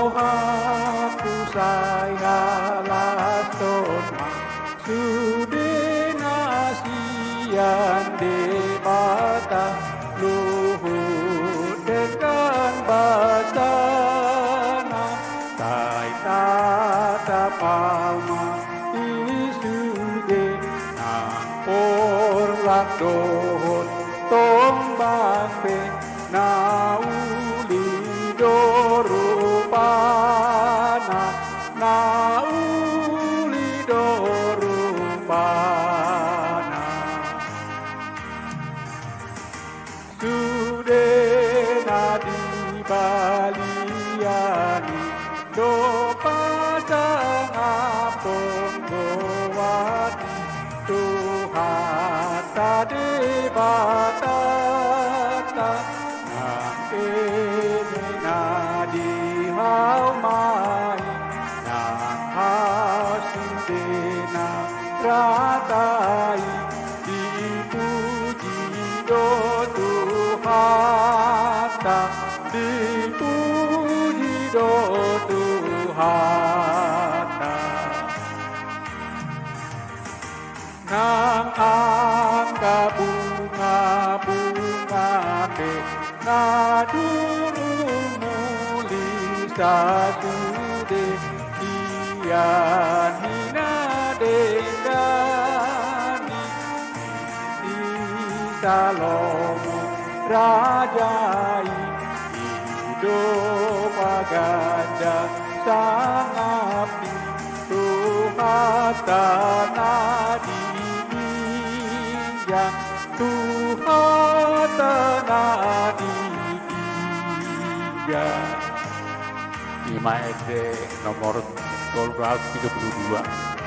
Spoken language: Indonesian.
Tuhanku saya laston sudinasian di mata luhur dengan bacana tai tata palma isude nang orlak dohon tombang pe nauli dorupana nauli dorupana sudena di baliani do padang apon gowati Tuhan tadi batata nang di haumai nang hasudena ratai dipuji do Tuhata dipuji do Tuhata nang angka bunga-bunga pe naduru sasude kian hina dendani di Salomo rajai hidup aganda sangapi Tuhata nadi yang Tuhata nadi yang 5 SD nomor 1232.